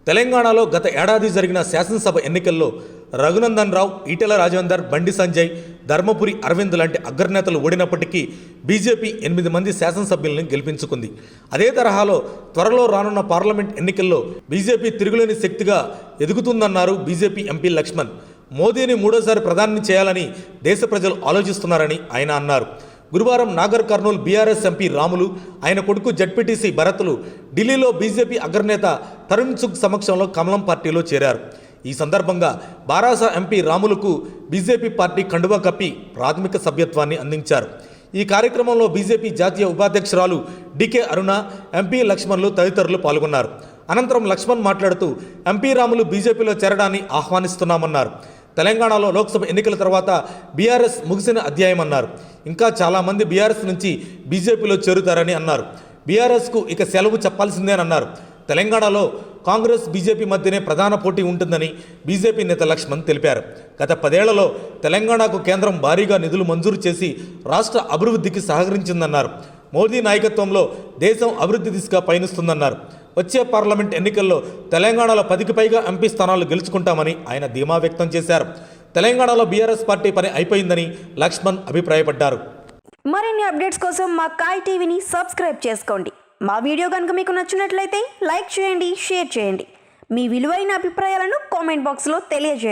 తెలంగాణలో గత ఏడాది జరిగిన శాసనసభ ఎన్నికల్లో రఘునందన్ రావు, ఈటెల రాజేందర్, బండి సంజయ్, ధర్మపురి అరవింద్ లాంటి అగ్రనేతలు ఓడినప్పటికీ బీజేపీ 8 మంది శాసనసభ్యులను గెలిపించుకుంది. అదే తరహాలో త్వరలో రానున్న పార్లమెంట్ ఎన్నికల్లో బీజేపీ తిరుగులేని శక్తిగా ఎదుగుతుందన్నారు బీజేపీ ఎంపీ లక్ష్మణ్. మోదీని మూడోసారి ప్రధాని చేయాలని దేశ ప్రజలు ఆలోచిస్తున్నారని ఆయన అన్నారు. గురువారం నాగర్ కర్నూల్ బీఆర్ఎస్ ఎంపీ రాములు, ఆయన కొడుకు జడ్పీటీసీ భరత్లు ఢిల్లీలో బీజేపీ అగ్రనేత తరుణ్ చుగ్ సమక్షంలో కమలం పార్టీలో చేరారు. ఈ సందర్భంగా బారాసా ఎంపీ రాములకు బీజేపీ పార్టీ కండువా కప్పి ప్రాథమిక సభ్యత్వాన్ని అందించారు. ఈ కార్యక్రమంలో బీజేపీ జాతీయ ఉపాధ్యక్షురాలు డికే అరుణ, ఎంపీ లక్ష్మణ్లు తదితరులు పాల్గొన్నారు. అనంతరం లక్ష్మణ్ మాట్లాడుతూ ఎంపీ రాములు బీజేపీలో చేరడాన్ని ఆహ్వానిస్తున్నామన్నారు. తెలంగాణలో లోక్సభ ఎన్నికల తర్వాత బీఆర్ఎస్ ముగిసిన అధ్యాయం అన్నారు. ఇంకా చాలామంది బీఆర్ఎస్ నుంచి బీజేపీలో చేరుతారని అన్నారు. బీఆర్ఎస్కు ఇక సెలవు చెప్పాల్సిందేనన్నారు. తెలంగాణలో కాంగ్రెస్ బీజేపీ మధ్యనే ప్రధాన పోటీ ఉంటుందని బీజేపీ నేత లక్ష్మణ్ తెలిపారు. గత 10 ఏళ్లలో తెలంగాణకు కేంద్రం భారీగా నిధులు మంజూరు చేసి రాష్ట్ర అభివృద్ధికి సహకరించిందన్నారు. మోదీ నాయకత్వంలో దేశం అభివృద్ధి దిశగా పయనిస్తుందన్నారు. వచ్చే పార్లమెంట్ ఎన్నికల్లో తెలంగాణలో 10కి పైగా ఎంపీ స్థానాలు గెలుచుకుంటామని ఆయన ధీమా వ్యక్తం చేశారు. తెలంగాణలో బీఆర్ఎస్ పార్టీ పని అయిపోయిందని లక్ష్మణ్ అభిప్రాయపడ్డారు. మరిన్ని అప్డేట్స్ కోసం మా కాయ్ టీవీని సబ్స్క్రైబ్ చేసుకోండి. మా వీడియో కనుక మీకు నచ్చినట్లయితే లైక్ చేయండి, షేర్ చేయండి. మీ విలువైన అభిప్రాయాలను కామెంట్ బాక్స్లో తెలియజేయండి.